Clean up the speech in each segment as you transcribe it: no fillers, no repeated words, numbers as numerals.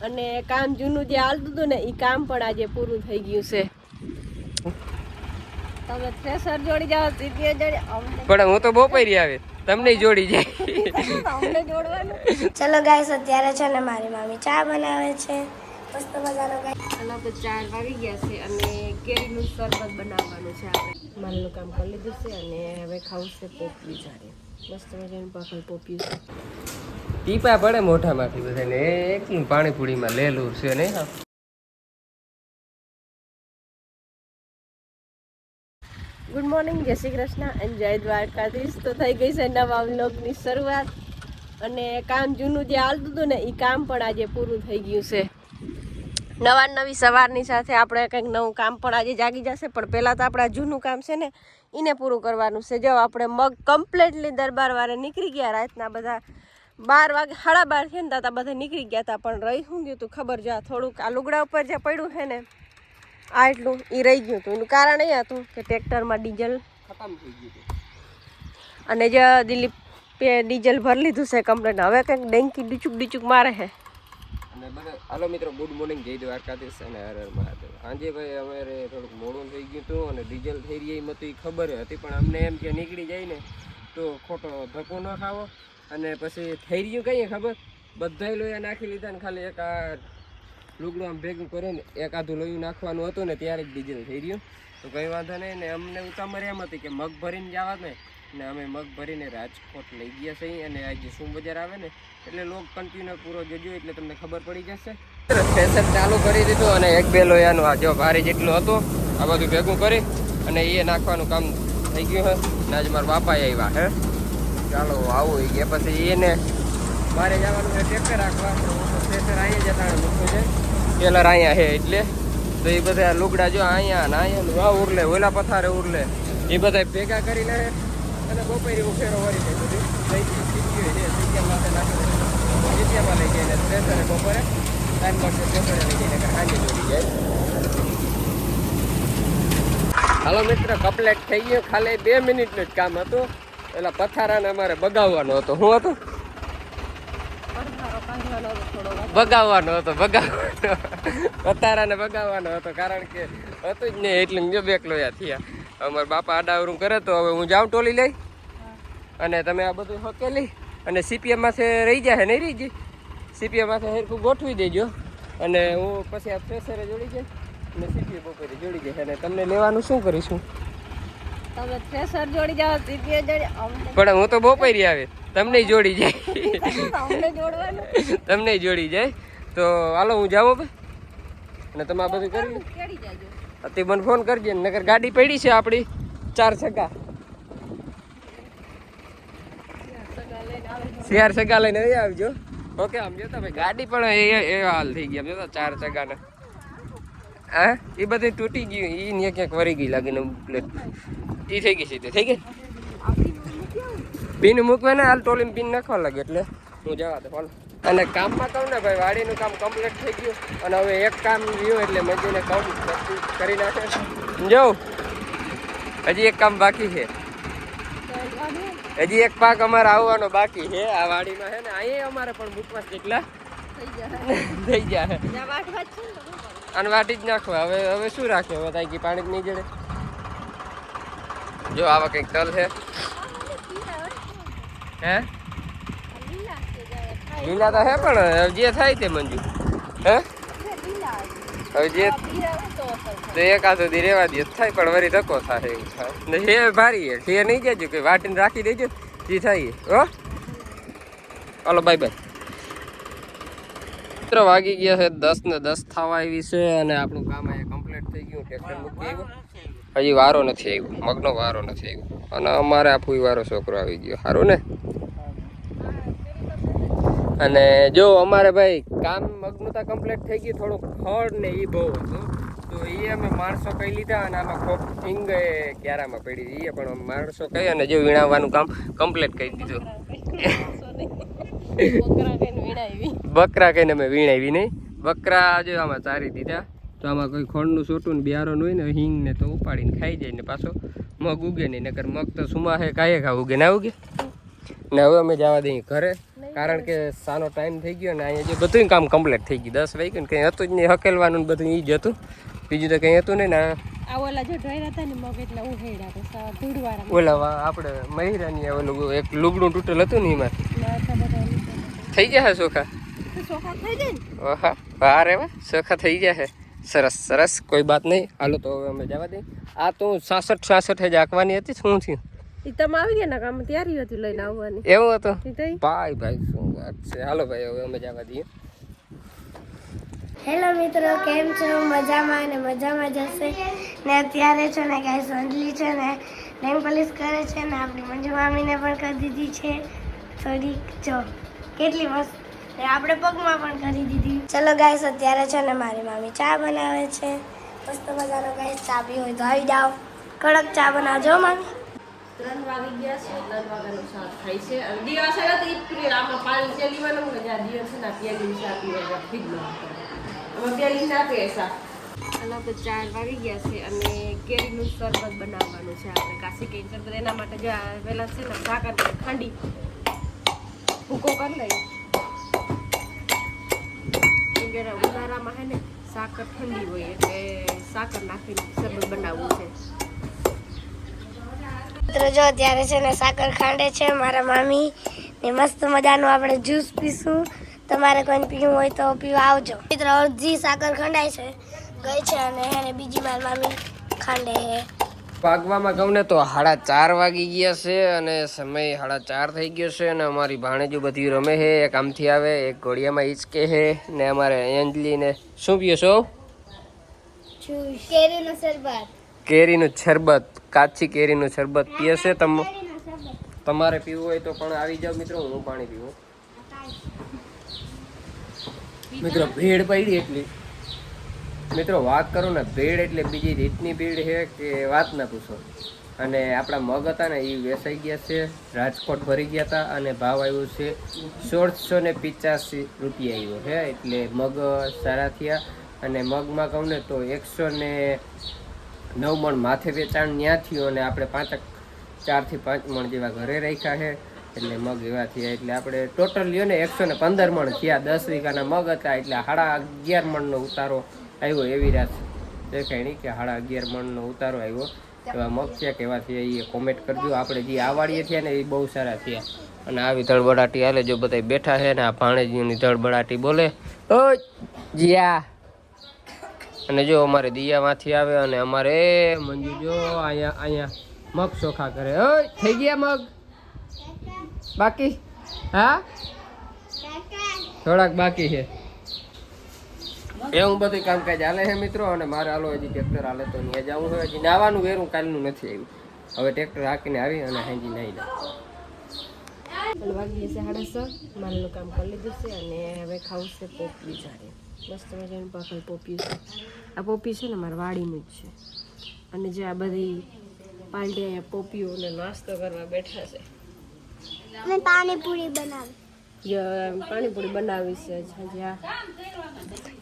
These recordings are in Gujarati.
અને કામ જૂનું જે હાલતું હતું ને એ કામ પણ આજે પૂરું થઈ ગયું છે. તમે થ્રેસર જોડી જાવ સીપીએ જોડી પણ હું તો બપોરી આવે તમને જોડી જાય અમને જોડવાનું. ચલો ગાઈસ અત્યારે છે ને મારી મામી ચા બનાવે છે મસ્ત મજાનો. ચાલો તો 4 વાગી ગયા છે અને કેરીનું શરબત બનાવવાનું છે. આપણે માલનું કામ કરી લીધું છે અને હવે ખાવું છે પોપી જારે મસ્ત મજાનું પાકલ પોપી છે. ટીપા પડે મોઢામાંથી બધાને એકલું પાણીપુરીમાં લેલું છે નહીં. ગુડ મોર્નિંગ, જય શ્રી કૃષ્ણ અને જય દ્વારકાધીશ. તો થઈ ગઈ છે નવા વ્લોગની શરૂઆત અને કામ જૂનું જે હાલતું હતું ને એ કામ પણ આજે પૂરું થઈ ગયું છે. નવી સવારની સાથે આપણે કંઈક નવું કામ પણ આજે જાગી જશે. પણ પહેલાં તો આપણા જૂનું કામ છે ને એને પૂરું કરવાનું છે. જો આપણે મગ કમ્પ્લીટલી દરબાર વારે નીકળી ગયા. રાતના બધા 12 વાગે 12:30 થયા ને હતા બધા નીકળી ગયા હતા. પણ રહી શું ગયું તું ખબર? જો થોડુંક આ લુગડા ઉપર જે પડ્યું છે ને આ એટલું એ રહી ગયું હતું. એનું કારણ એ હતું કે ટ્રેક્ટરમાં ડીઝલ ખતમ થઈ ગયું અને જે દિલીપે ડીઝલ ભરી લીધું છે કમ્પ્લેટ. હવે કંઈક ડેંકી ડીચુક મારે છે. અને બધા હાલો મિત્રો, ગુડ મોર્નિંગ, જય દ્વારકાધીશ અને હર હર મહાદેવ. આજે ભાઈ અમારે થોડુંક મોડું થઈ ગયું હતું અને ડીઝલ થઈ રહી એમ હતી ખબર હતી. પણ અમને એમ કે નીકળી જાય ને તો ખોટો ધક્કો ન ખાવો. અને પછી થઈ રહ્યું કહીએ ખબર, બધા લોહીયા નાખી લીધા ને ખાલી એક આ લુગડું આમ ભેગું કરીને એકાદું લોહી નાખવાનું હતું ને ત્યારે જ ડીઝલ થઈ રહ્યું. તો કંઈ વાંધો નહીં. ને અમને ઉતામર એમ હતી કે મગ ભરીને જવા ને અમે મગ ભરીને રાજકોટ લઈ ગયા છીએ. અને આજે શું બજાર આવે ને એટલે લોક કન્ટિન્યુ પૂરો જોજો એટલે તમને ખબર પડી જશે. સ્ટેશન ચાલુ કરી દીધું અને 1-2 લોયાનું આ જો ભારે જેટલું હતું આ બધું ભેગું કરી અને એ નાખવાનું કામ થઈ ગયું હે. ને આજે મારા બાપા આવ્યા હે. ચાલો આવું એ ગયા પછી એને મારે જવાનું છે ટ્રેક્ટર રાખવા. ટ્રેક્ટર અહીંયા જતા મૂકવું છે ટેલર અહીંયા છે એટલે. તો એ બધા લુગડા જો અહીંયા ને અહીંયા ઉરલે ઓલા પથારે ઉરલે એ બધા ભેગા કરી લે અને બપોરે ઉફેરો વળી જાય બધું લઈ સીટીમાં લઈ જઈને ટ્રેક્ટરે બપોરે ટાઈમ મળશે ટ્રેક્ટરે લઈ જઈને સાંજે જોડી જાય. હાલો મિત્ર, કમ્પ્લીટ થઈ ગયો. ખાલી 2 મિનિટનું જ કામ હતું. એટલે પથારાને અમારે બગાવવાનો હતો. શું હતું? બગાવવાનો હતો પથારાને બગાવવાનો હતો. કારણ કે હતું જ નહીં એટલે જો 2 લોયા થયા. અમારા બાપા આડાવરું કરે તો હવે હું જાઉં ટોલી લઈ અને તમે આ બધું હકેલી અને સીપીએમ માથે રહી જાય નહીં રહી જાય સીપીએમ માથે હેરખું ગોઠવી દેજો. અને હું પછી આ પ્રેશરે જોડી જાય અને સીપીએ બપોરે જોડી જાય. અને તમને લેવાનું શું કરીશું? તમે થ્રેસર જોડી જાવ સીપીએ જોડી પણ હું તો બપોરી આવે તમને જોડી જાય અમને જોડવાનું. તમને જોડી જાય. તો હાલો હું જાઉં ભાઈ અને તમે આ બધું કરી કેડી જાજો. તે મને ફોન કરજે. નકર ગાડી પડી છે આપણી 4 છગ્ગા 4 છગ્ગા લઈને આવી આવજો. ઓકે, આમ જોતા ભાઈ ગાડી પણ એ હાલ થઈ ગઈ. આમ જોતા 4 છગ્ગાને હા એ બધી તૂટી ગયું. એ ને ક્યાંક વરી ગઈ લાગીને પ્લેટ એ થઈ ગઈ સીધી થઈ ગઈ. પિન મૂકવે ને હાલ ટોલીને પિન નાખવા લાગે એટલે હું જવા દે ફોન. અને કામમાં કહું ને ભાઈ વાડીનું કામ કમ્પ્લીટ થઈ ગયું અને હવે એક કામ રહ્યું એટલે મજૂરને કહું કરી નાખે. જો હજી એક કામ બાકી છે. હજી એક પાક અમારે આવવાનો બાકી છે આ વાડીમાં છે ને. અહીંયા અમારે પણ મૂકવા જેટલા થઈ જાય અને વાટી જ નાખવા. હવે શું રાખે? હવે તાકી પાણી જ નહીં જડે. જો આવા કંઈક તલ છે હે લીલા તો હે પણ જે થાય તે મંજુ હે હવે જે એકાદ સુધી રેવા દે થાય પણ વળી ધક્કો થાય એવું થાય ને. હે ભારી હે નહીં જજો કે વાટીને રાખી દેજો જે થાય. હો હાલો બાય બાય. મિત્રો વાગી ગયા છે 10 ને 10 થવા આવી છે અને આપણું કામ અહીંયા કમ્પ્લીટ થઈ ગયું. ટ્રેક્ટર મૂકી આવ્યું. હજી વારો નથી આવ્યો, મગનો વારો નથી આવ્યો અને અમારે આ ફૂઈ વારો છોકરો આવી ગયો. સારું ને. અને જો અમારે ભાઈ કામ મગનું તો કમ્પ્લીટ થઈ ગયું. થોડુંક ખડ ને એ બહુ હતું તો એ અમે માણસો કહી લીધા અને આમાં ખોપ હિંગ ક્યારામાં પડી એ પણ માણસો કહી અને જો વીણાવવાનું કામ કમ્પ્લીટ કરી દીધું. બકરા કહીને અમે વીણાવી નહીં. બકરા જો આમાં ચારી દીધા. તો આમાં કોઈ ખોળનું સોટું ને બિયારણ હોય ને હિંગ ને તો ઉપાડીને ખાઈ જાય ને પાછો મગ ઉગે નહીં. નકર મગ તો સુમા છે કાંઈ ખા ઉગે ના ઉગે ને. હવે અમે જવા દઈએ ઘરે કારણ કે સાનો ટાઈમ થઈ ગયો ને અહીંયા જે બધું કામ કમ્પ્લીટ થઈ ગયું 10 વાગ્યું ને કંઈ હતું જ નહીં હકેલવાનું ને બધું એ જ હતું બીજું તો કંઈ હતું નહીં ને આ ઓલા જો ઢોયરા હતા ને મગ એટલા ઉહેડા હતા ધૂળવાળા ઓલા આપણે મહિરાની ઓલું એક લુગડું તૂટેલ હતું ને એમાં થઈ ગયા ચોખા ચોખા થઈ જાય ને ઓહા વાહ રે વાહ ચોખા થઈ ગયા છે સરસ સરસ કોઈ બાત નહીં હાલો તો હવે અમે જવા દઈએ આ તો 66 જ આંકવાની હતી શું થયું એ તમે આવી ગયા ને કામ તૈયારી હતી લઈને આવવાની એવું હતું ઈ તઈ ભાઈ શું વાત છે હાલો ભાઈ હવે અમે જવા દઈએ હેલો મિત્રો, કેમ છો? મજામાં અને મજામાં જશે ને અત્યારે છે ને ગાઈસ અંજલી છે ને નેમ પોલિશ કરે છે ને આપણી મંજુ મામીને પણ કરી દીધી છે થોડીક જો કેટલી મસ્ત ને આપણે પગમાં પણ કરી દીધી. ચલો ગાઈસ અત્યારે છે ને મારી મામી ચા બનાવે છે મસ્ત મજાનો. ગાઈસ ચા પી હોય તો આવી જાઓ, કડક ચા બનાવજો મામી. 3 વાગી ગયા છે 3 વાગ્યાનું શાક થાય છે અને દિવસ આવ્યા તો ઈ આમાં પાણી છે લીવાનું ને જ્યાં દિવસ છે ને પેલી શાક પીવા ફીડમાં આમાં પેલી ના પીએ અને તો 4 વાગી ગયા છે અને કેરીનું શરબત બનાવવાનું છે આપણે કાશી કેરી શરબત એના માટે જો પહેલાં છે ને સાકર ખાંડી ભૂકો કરી લઈએ ઉનાળામાં છે ને સાકર ઠંડી હોય એટલે સાકર નાખીને શરબત બનાવવું છે. મિત્રો જો અત્યારે છે ને સાકર ખાંડે છે મારા મામી ને મસ્ત મજાનું આપણે જ્યુસ પીશું. તમારે કોઈને પીવું હોય તો પીવા આવજો. મિત્રો અડધી સાકર ખંડાય છે ગઈ છે અને એને બીજી મારી મામી ખાંડે છે. પાકવામાં કહું ને તો 4:30 વાગી ગયા છે અને સમય 4:30 થઈ ગયો છે અને અમારી ભાણેજો બધી રમે છે. એક આમથી આવે એક ઘોડિયામાં હિંચકે છે ને અમારે અંજલી ને શું પીએ છો? કેરીનું શરબત. કેરીનું શરબત, કાચી કેરીનું શરબત પીએ છે. તમારે પીવું હોય તો પણ આવી જાવ મિત્રો, હું પાણી પીવું. મિત્રો ભીડ પડી એટલી મિત્રો વાત કરો ને ભીડ એટલે બીજી રીતની ભીડ છે કે વાત ના પૂછો. અને આપણા મગ હતા ને એ વેચાઈ ગયા છે, રાજકોટ ભરી ગયા હતા અને ભાવ આવ્યો છે 1685 રૂપિયા આવ્યો છે એટલે મગ સારા થયા. અને મગમાં કહું ને તો 109 મણ માથે વેચાણ ત્યાં થયું અને આપણે 4 થી 5 મણ જેવા ઘરે રાખ્યા છે એટલે મગ એવા થયા. એટલે આપણે ટોટલ લ્યો ને 115 મણ થયા. 10 વીઘાના મગ હતા એટલે 11.5 મણનો ઉતારો આવ્યો. એવી રાત દેખાય નહીં કે 11.5 મણનો ઉતારો આવ્યો. એવા મગ થયા કેવા થયા એ કોમેન્ટ કરજો. આપણે જે આવાડીએ થયા ને એ બહુ સારા થયા. અને આવી ધડબડાટી હાલે જો બધા બેઠા છે ને આ ભાણેજીની ધડબડાટી બોલે ઓ જીયા. અને જો અમારે દિયામાંથી આવે અને અમારે મંજુ જો અહીંયા મગ ચોખા કરે. ઓય થઈ ગયા મગ બાકી? હા થોડાક બાકી છે. એવું બધું કામકાજ હાલે છે મિત્રો. અને મારે હાલો હજી ટ્રેક્ટર હાલે તો ત્યાં જવું હોય. હજી નાવાનું વેરું કાલનું નથી આવ્યું. હવે ટ્રેક્ટર હાંકીને આવી અને હાંજી નાહી દઉં. વાગી છે 6:30 માલનું કામ કરી લીધું છે અને હવે ખાવું છે પોપી જાડે મસ્ત મજાનું પાકલ પોપી છે. આ પોપી છે ને મારા વાડીનું જ છે અને જે આ બધી પાલટી અહીંયા પોપીઓને નાસ્તો કરવા બેઠા છે. પાણીપુરી બનાવી પાણીપુરી બનાવી છે જ્યાં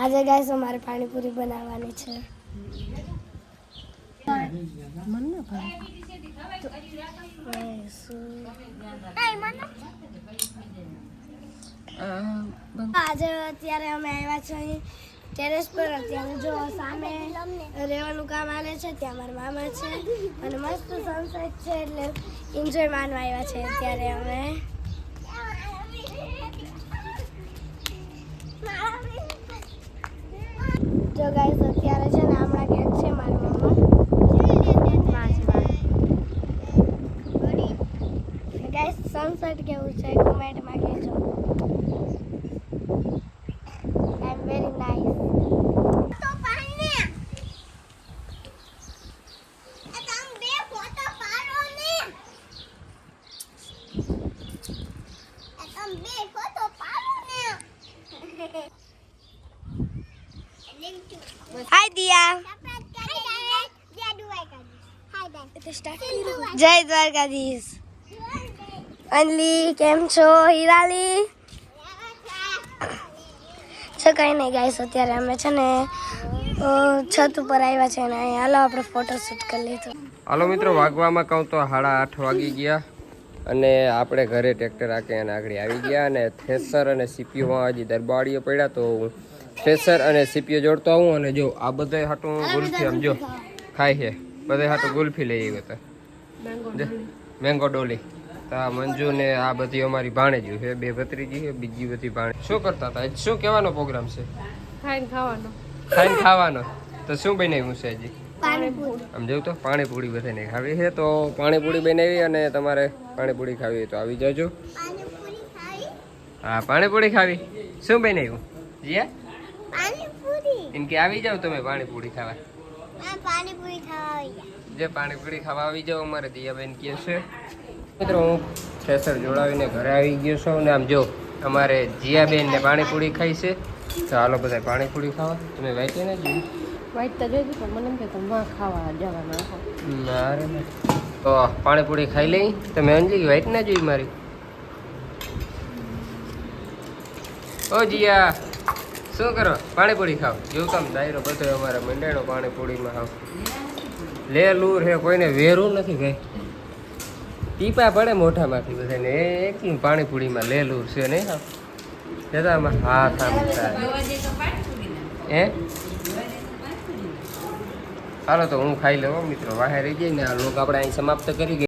આજે ગાઈસ અમારે પાણીપુરી બનાવવાની છે. મન ના ભાવે આજે અત્યારે અમે આવ્યા છીએ ટેરેસ પર. અત્યારે જો સામે રહેવાનું કામ આલે છે ત્યાં મારા મામા છે અને મસ્ત સનસેટ છે એટલે એન્જોય માનવા આવ્યા છે અત્યારે અમે. જો ગાઈસ અત્યારે છે ને હમણાં ક્યાંક છે મારા મામા ગાઈસ. સનસેટ કેવું છે કોમેન્ટમાં કહેજો. આઈ એમ વેરી નાઇસ. તો પાણી તમ બે ફોટો પાડો ને તમ બે ફોટો પાડો ને. હાય દિયા. જય દ્વારકાધીશ. અંજલી કેમ છો? હિરાલી છે કઈ નહીં ગાઈસ. અત્યારે અમે છે ને છત ઉપર આવ્યા છે ને અહીંયા હાલો આપણે ફોટો શૂટ કરી લીધું. હાલો મિત્રો વાગવામાં કહું તો 8:30 વાગી ગયા અને આપણે ઘરે ટ્રેક્ટર આકે અને આગળ આવી ગયા અને થ્રેસર અને સીપીયુમાં હજી દરબાડીઓ પડ્યા તો હું થ્રેસર અને સીપીયુ જોડતો આવું. અને જો આ બધા હાટું ગુલ્ફી આમ જો ખાય છે, બધા હાટું ગુલ્ફી લઈ આવ્યો હતા, મેંગો ડોલી. તો આ મંજુ ને આ બધી અમારી ભાણેજી છે, 2 ભત્રીજી છે, બીજી બધી ભાણે. શું કરતા હતા? શું કહેવાનો પ્રોગ્રામ છે? ખાઈને ખાવાનો. ખાઈને ખાવાનો. તો શું બનાવ્યું છે હજી? પાણીપુરી. આમ જોયું તો પાણીપુરી બધાને ખાવી છે. તો પાણીપુરી બનાવી અને તમારે પાણીપુરી ખાવી હોય તો આવી જાજો. પાણીપુરી ખાઈ. હા, પાણીપુરી ખાવી. શું બનાવ્યું? જીયા પાણીપુરી. એમ કે આવી જાવ તમે પાણીપુરી ખાવા. પાણીપુરી ખાવા. જે પાણીપુરી ખાવા આવી જાવ અમારે દિયાબેન કહે છે. મિત્રો હું થ્રેસર જોડાવીને ઘરે આવી ગયો છું ને આમ જો અમારે જીયાબેન ને પાણીપુરી ખાઈ છે. તો હાલો બધા પાણીપુરી ખાવા. તમે વાંચી ને જોઈ? વાઈટ તો જોઈ પણ મને એમ કે તમે ખાવા જવાના. મારે તો પાણીપુરી ખાઈ લઈ. તમે અંજી વાઈટ ના જોઈ મારી? ઓ જીયા શું કરો? પાણીપુરી ખાવ. જેવું કામ દાયરો બધો અમારે મંડાણો પાણીપુરીમાં ખાવ. લે લૂર હે, કોઈને વેરું નથી ભાઈ. ટીપા પડે મોઢામાંથી બધાને એકલું પાણીપુરીમાં લે લૂર છે નહીં. હા જતામાં હાથ આમ હે. હાલો તો હું ખાઈ લઉં મિત્રો. વાહે રહી જાય ને આ લોક આપણે અહીં સમાપ્ત કરી.